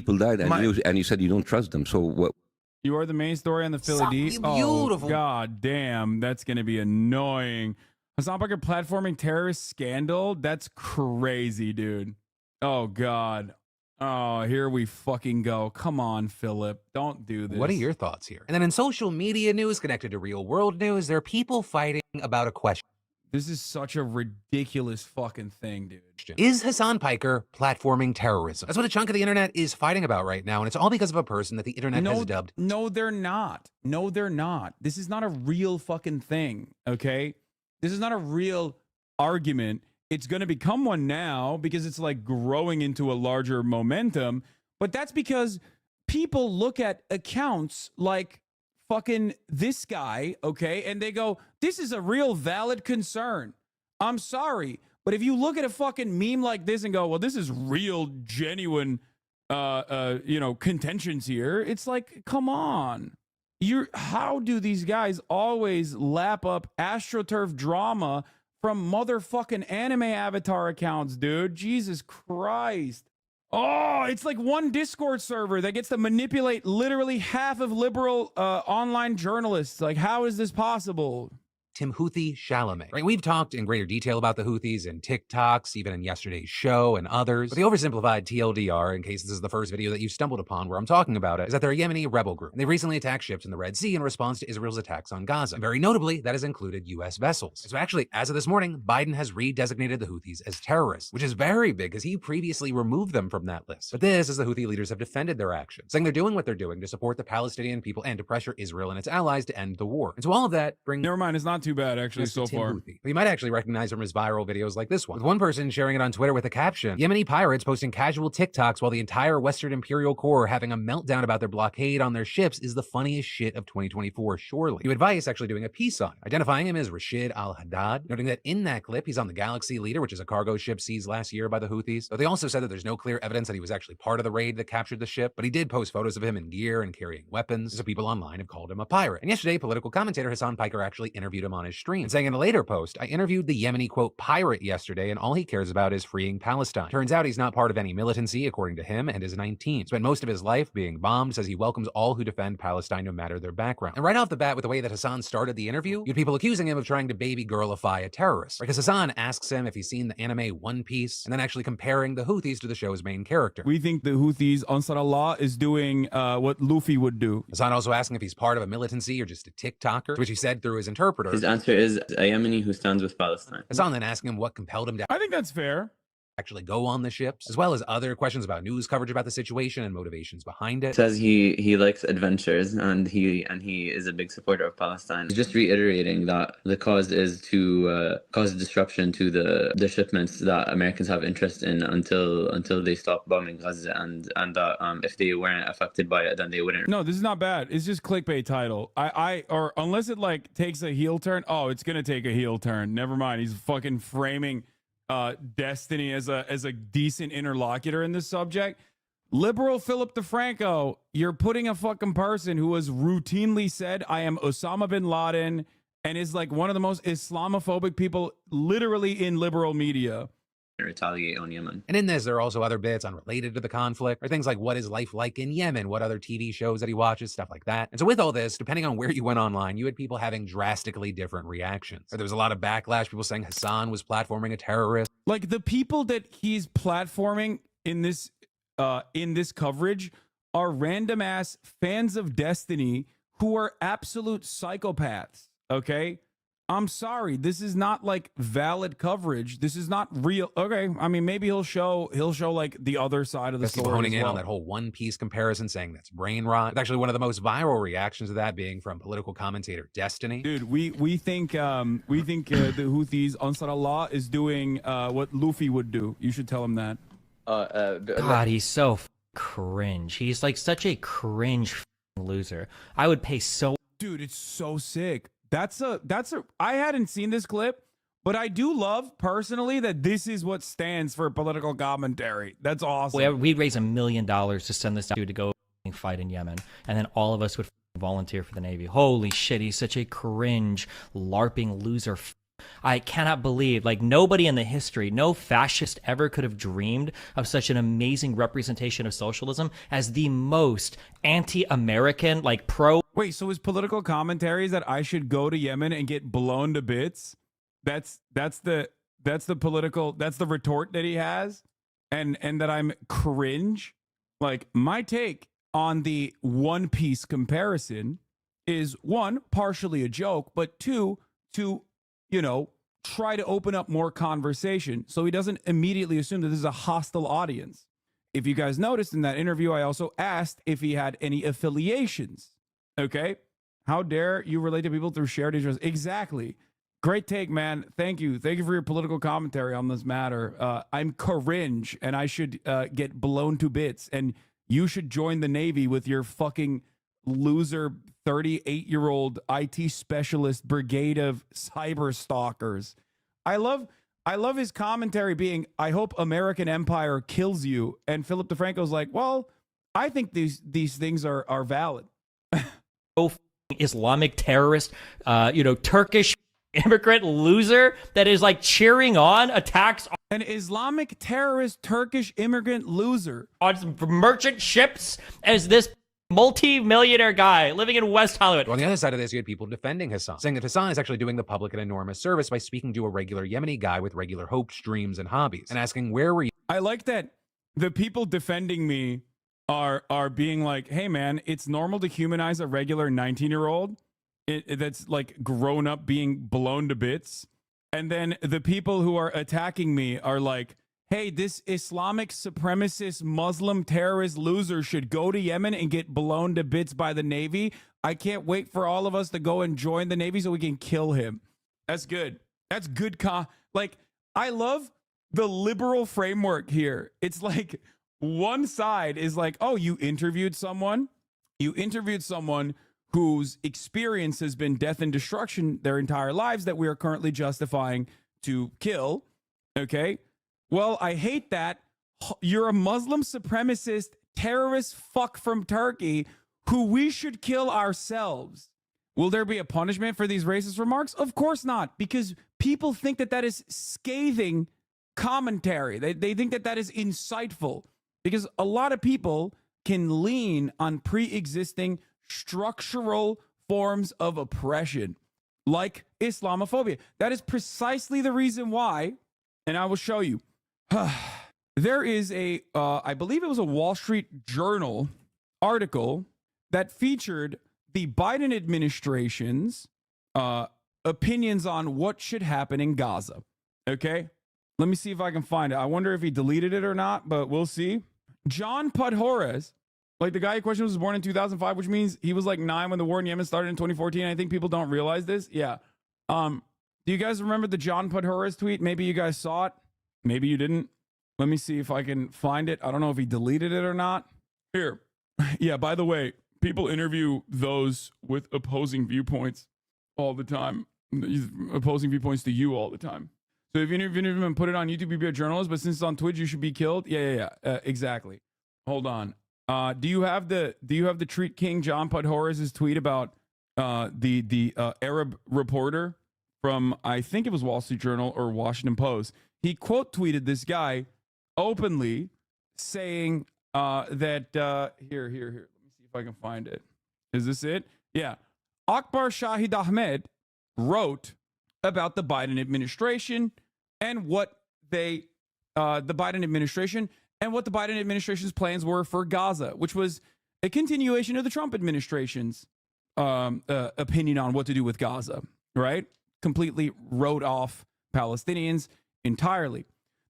people died, and you said you don't trust them. So what? You are the main story on the Philly D? Beautiful. Oh, god damn. That's going to be annoying. Hasan Piker platforming terrorist scandal? That's crazy, dude. Oh, God. Oh, here we fucking go. Come on, Philip. Don't do this. What are your thoughts here? And then in social media news connected to real world news, there are people fighting about a question. This is such a ridiculous fucking thing, dude. Is Hasan Piker platforming terrorism? That's what a chunk of the internet is fighting about right now, and it's all because of a person that the internet has dubbed. No, they're not. No, they're not. This is not a real fucking thing, okay? This is not a real argument. It's going to become one now because it's like growing into a larger momentum, but that's because people look at accounts like fucking this guy, okay, and they go, this is a real valid concern. I'm sorry, but if you look at a fucking meme like this and go, well, this is real, genuine, contentions here, it's like, come on. How do these guys always lap up AstroTurf drama from motherfucking anime avatar accounts, dude? Jesus Christ. Oh, it's like one Discord server that gets to manipulate literally half of liberal online journalists. Like, how is this possible? Houthi Chalamet. Right? We've talked in greater detail about the Houthis in TikToks, even in yesterday's show and others. But the oversimplified TLDR, in case this is the first video that you stumbled upon where I'm talking about it, is that they're a Yemeni rebel group. And they recently attacked ships in the Red Sea in response to Israel's attacks on Gaza. And very notably, that has included U.S. vessels. So actually, as of this morning, Biden has redesignated the Houthis as terrorists, which is very big because he previously removed them from that list. But this is the Houthi leaders have defended their actions, saying they're doing what they're doing to support the Palestinian people and to pressure Israel and its allies to end the war. And so all of that brings... Never mind, it's not too bad actually so far. You might actually recognize from his viral videos like this one, with one person sharing it on Twitter with a caption, Yemeni pirates posting casual TikToks while the entire Western Imperial Corps having a meltdown about their blockade on their ships is the funniest shit of 2024, surely. New Advice actually doing a piece on it, identifying him as Rashid al-Haddad, noting that in that clip, he's on the Galaxy Leader, which is a cargo ship seized last year by the Houthis. Though they also said that there's no clear evidence that he was actually part of the raid that captured the ship, but he did post photos of him in gear and carrying weapons, so people online have called him a pirate. And yesterday, political commentator Hasan Piker actually interviewed him on his stream, saying in a later post, I interviewed the Yemeni, quote, pirate yesterday, and all he cares about is freeing Palestine. Turns out he's not part of any militancy, according to him, and is 19. Spent most of his life being bombed, says he welcomes all who defend Palestine no matter their background. And right off the bat, with the way that Hasan started the interview, you had people accusing him of trying to baby girlify a terrorist. Because Hasan asks him if he's seen the anime One Piece, and then actually comparing the Houthis to the show's main character. We think the Houthis, Ansar Allah, is doing what Luffy would do. Hasan also asking if he's part of a militancy or just a TikToker, which he said through his interpreter. His answer is a Yemeni who stands with Palestine. Hasan then asking him what compelled him to I think that's fair. actually go on the ships, as well as other questions about news coverage about the situation and motivations behind it. Says he likes adventures and he is a big supporter of Palestine. He's just reiterating that the cause is to cause disruption to the shipments that Americans have interest in until they stop bombing Gaza, and that if they weren't affected by it, then they wouldn't. No, this is not bad. It's just clickbait title. Or unless it like takes a heel turn. Oh, it's gonna take a heel turn. Never mind. He's fucking framing Destiny as a decent interlocutor in this subject. Liberal Philip Defranco, you're putting a fucking person who has routinely said, I am Osama bin Laden, and is like one of the most Islamophobic people literally in liberal media. Retaliate on Yemen. And in this, there are also other bits unrelated to the conflict, or things like what is life like in Yemen, what other TV shows that he watches, stuff like that. And so with all this, depending on where you went online, you had people having drastically different reactions. There was a lot of backlash, people saying Hasan was platforming a terrorist. Like the people that he's platforming in this coverage are random ass fans of Destiny who are absolute psychopaths. Okay. I'm sorry. This is not like valid coverage. This is not real. Okay. I mean, maybe he'll show like the other side of the story. People honing in well. on that whole One Piece comparison, saying that's brain rot. It's actually one of the most viral reactions to that being from political commentator Destiny. Dude, we think the Houthis, Ansar Allah, is doing what Luffy would do. You should tell him that. God, he's so cringe. He's like such a cringe loser. I would pay so. Dude, it's so sick. I hadn't seen this clip, but I do love personally that this is what stands for political commentary. That's awesome. We'd raise $1 million to send this dude to go fight in Yemen, and then all of us would volunteer for the Navy. Holy shit, he's such a cringe, LARPing loser I cannot believe, like, nobody in the history, no fascist ever could have dreamed of such an amazing representation of socialism as the most anti-American, like, pro. Wait, so his political commentary is that I should go to Yemen and get blown to bits? That's the retort that he has, and that I'm cringe. Like, my take on the One Piece comparison is, one, partially a joke, but two, to, you know, try to open up more conversation so he doesn't immediately assume that this is a hostile audience. If you guys noticed in that interview, I also asked if he had any affiliations. Okay? How dare you relate to people through shared interests? Exactly. Great take, man. Thank you. Thank you for your political commentary on this matter. I'm cringe, and I should get blown to bits, and you should join the Navy with your fucking loser 38-year-old IT specialist brigade of cyber stalkers. I love his commentary being, I hope American empire kills you. And Philip DeFranco's like, well, I think these things are valid. Islamic terrorist, Turkish immigrant loser that is like cheering on attacks an Islamic terrorist Turkish immigrant loser on merchant ships as this multi-millionaire guy living in West Hollywood. On the other side of this, you had people defending Hasan, saying that Hasan is actually doing the public an enormous service by speaking to a regular Yemeni guy with regular hopes, dreams, and hobbies, and asking, where were you? I like that the people defending me are being like, hey man, it's normal to humanize a regular 19-year-old that's like grown up being blown to bits. And then the people who are attacking me are like, hey, this Islamic supremacist Muslim terrorist loser should go to Yemen and get blown to bits by the Navy. I can't wait for all of us to go and join the Navy so we can kill him. That's good. That's good. Like, I love the liberal framework here. It's like one side is like, oh, you interviewed someone whose experience has been death and destruction their entire lives that we are currently justifying to kill. Okay. Well, I hate that. You're a Muslim supremacist terrorist fuck from Turkey who we should kill ourselves. Will there be a punishment for these racist remarks? Of course not, because people think that that is scathing commentary. They think that that is insightful, because a lot of people can lean on pre-existing structural forms of oppression, like Islamophobia. That is precisely the reason why, and I will show you. There is a, I believe it was a Wall Street Journal article that featured the Biden administration's opinions on what should happen in Gaza. Okay? Let me see if I can find it. I wonder if he deleted it or not, but we'll see. John Podhoretz, like the guy in question, was born in 2005, which means he was like 9 when the war in Yemen started in 2014. I think people don't realize this. Yeah. Do you guys remember the John Podhoretz tweet? Maybe you guys saw it. Maybe you didn't. Let me see if I can find it. I don't know if he deleted it or not. Here. Yeah, by the way, people interview those with opposing viewpoints all the time. Opposing viewpoints to you all the time. So if you interview him and put it on YouTube, you'd be a journalist, but since it's on Twitch, you should be killed. Yeah. Exactly. Hold on. Do you have the Treat King John Podhoretz's tweet about the Arab reporter from, I think it was Wall Street Journal or Washington Post? He quote tweeted this guy openly saying that here. Let me see if I can find it. Is this it? Yeah. Akbar Shahid Ahmed wrote about the Biden administration and what the Biden administration's plans were for Gaza, which was a continuation of the Trump administration's opinion on what to do with Gaza, right? Completely wrote off Palestinians entirely.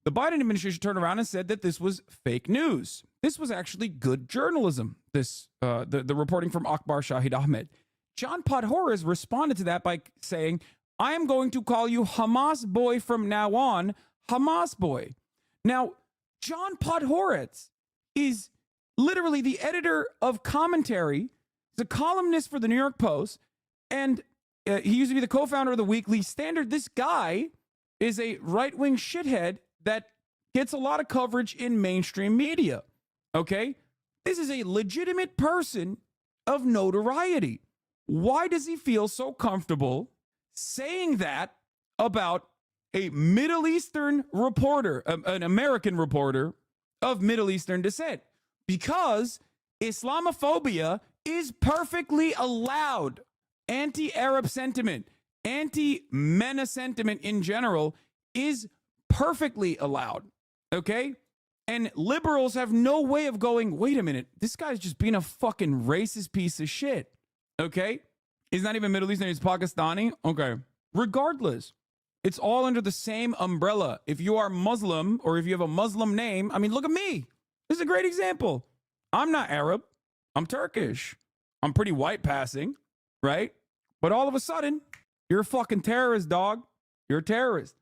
The Biden administration turned around and said that this was fake news. This was actually good journalism. This the reporting from Akbar Shahid Ahmed. John Podhoretz responded to that by saying, I am going to call you Hamas boy from now on, Hamas boy. Now, John Podhoretz is literally the editor of commentary. He's a columnist for the New York Post, and he used to be the co-founder of the Weekly Standard. This guy is a right-wing shithead that gets a lot of coverage in mainstream media, okay? This is a legitimate person of notoriety. Why does he feel so comfortable saying that about a Middle Eastern reporter, an American reporter of Middle Eastern descent, because Islamophobia is perfectly allowed. Anti-Arab sentiment, anti-MENA sentiment in general is perfectly allowed, okay? And liberals have no way of going, wait a minute, this guy's just being a fucking racist piece of shit, okay? He's not even Middle Eastern, he's Pakistani, okay. Regardless, it's all under the same umbrella. If you are Muslim or if you have a Muslim name, I mean, look at me. This is a great example. I'm not Arab. I'm Turkish. I'm pretty white passing, right? But all of a sudden, you're a fucking terrorist, dog. You're a terrorist.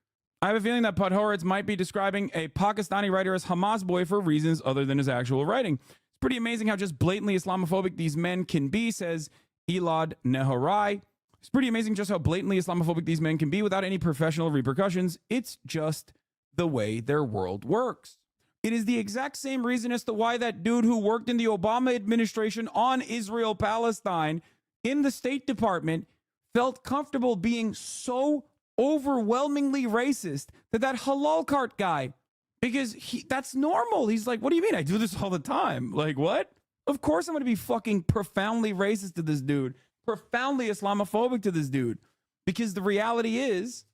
I have a feeling that Podhoretz might be describing a Pakistani writer as Hamas boy for reasons other than his actual writing. It's pretty amazing how just blatantly Islamophobic these men can be, says Elad Nehorai. It's pretty amazing just how blatantly Islamophobic these men can be without any professional repercussions. It's just the way their world works. It is the exact same reason as to why that dude who worked in the Obama administration on Israel-Palestine in the State Department felt comfortable being so overwhelmingly racist to that halal cart guy, because that's normal. He's like, what do you mean? I do this all the time. Like, what? Of course I'm going to be fucking profoundly racist to this dude, profoundly Islamophobic to this dude, because the reality is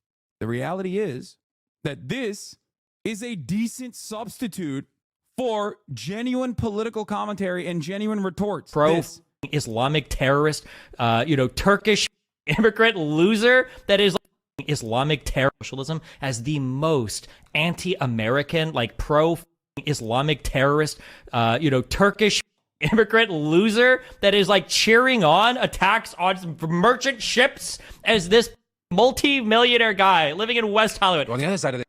that this is a decent substitute for genuine political commentary and genuine retorts. Islamic terrorist, Turkish immigrant loser that is like Islamic terror socialism as the most anti-American, like pro-Islamic terrorist, Turkish immigrant loser that is like cheering on attacks on merchant ships as this multi-millionaire guy living in West Hollywood. On the other side of the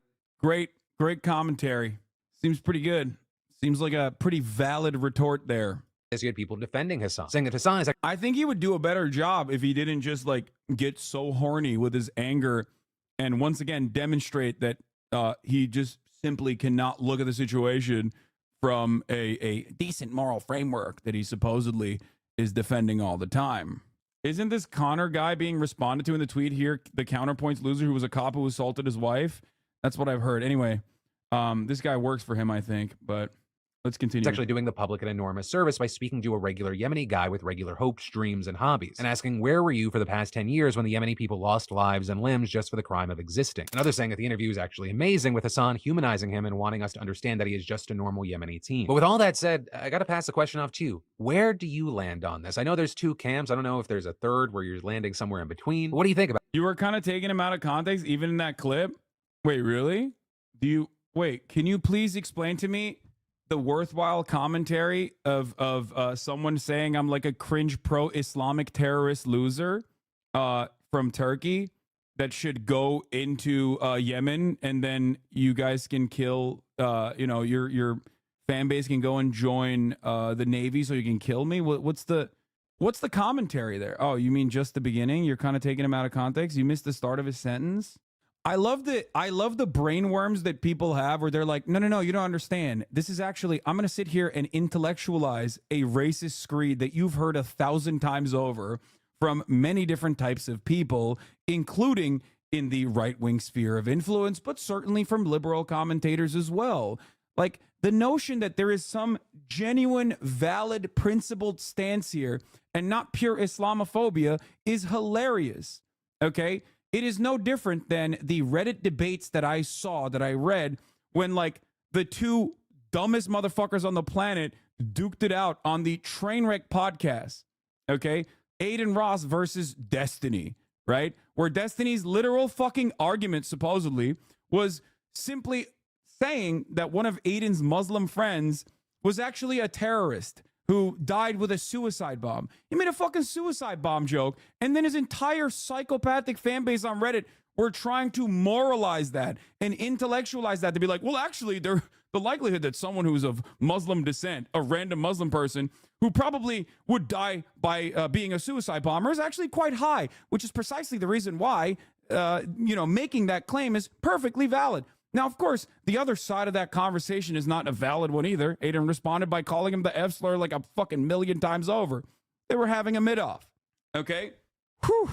Great commentary. Seems pretty good. Seems like a pretty valid retort there. you had people defending Hasan, saying that Hasan is I think he would do a better job if he didn't just like get so horny with his anger and once again demonstrate that he just simply cannot look at the situation from a decent moral framework that he supposedly is defending all the time. Isn't this Connor guy being responded to in the tweet here the counterpoints loser who was a cop who assaulted his wife? That's what I've heard. Anyway, this guy works for him, I think, but let's continue. It's actually doing the public an enormous service by speaking to a regular Yemeni guy with regular hopes, dreams, and hobbies, and asking where were you for the past 10 years when the Yemeni people lost lives and limbs just for the crime of existing. And others saying that the interview is actually amazing, with Hasan humanizing him and wanting us to understand that he is just a normal Yemeni teen. But with all that said, I gotta pass the question off to you. Where do you land on this? I know there's two camps. I don't know if there's a third where you're landing somewhere in between. What do you think about it? You were kind of taking him out of context, even in that clip. Wait, really? Can you please explain to me the worthwhile commentary of someone saying I'm like a cringe pro-Islamic terrorist loser from Turkey that should go into Yemen, and then you guys can kill your fan base can go and join the Navy so you can kill me? What's the commentary there? Oh, you mean just the beginning? You're kind of taking him out of context. You missed the start of his sentence. I love the brain worms that people have where they're like, no, you don't understand. This is actually, I'm going to sit here and intellectualize a racist screed that you've heard 1,000 times over from many different types of people, including in the right-wing sphere of influence, but certainly from liberal commentators as well. Like, the notion that there is some genuine, valid, principled stance here and not pure Islamophobia is hilarious, okay? It is no different than the Reddit debates that I read when like the two dumbest motherfuckers on the planet duked it out on the Trainwreck podcast. Okay. Aiden Ross versus Destiny, right? Where Destiny's literal fucking argument supposedly was simply saying that one of Aiden's Muslim friends was actually a terrorist who died with a suicide bomb. He made a fucking suicide bomb joke, and then his entire psychopathic fan base on Reddit were trying to moralize that and intellectualize that to be like, well, actually, the likelihood that someone who's of Muslim descent, a random Muslim person who probably would die by being a suicide bomber is actually quite high, which is precisely the reason why, making that claim is perfectly valid. Now, of course, the other side of that conversation is not a valid one either. Aiden responded by calling him the F slur like a fucking million times over. They were having a mid-off. Okay? Whew.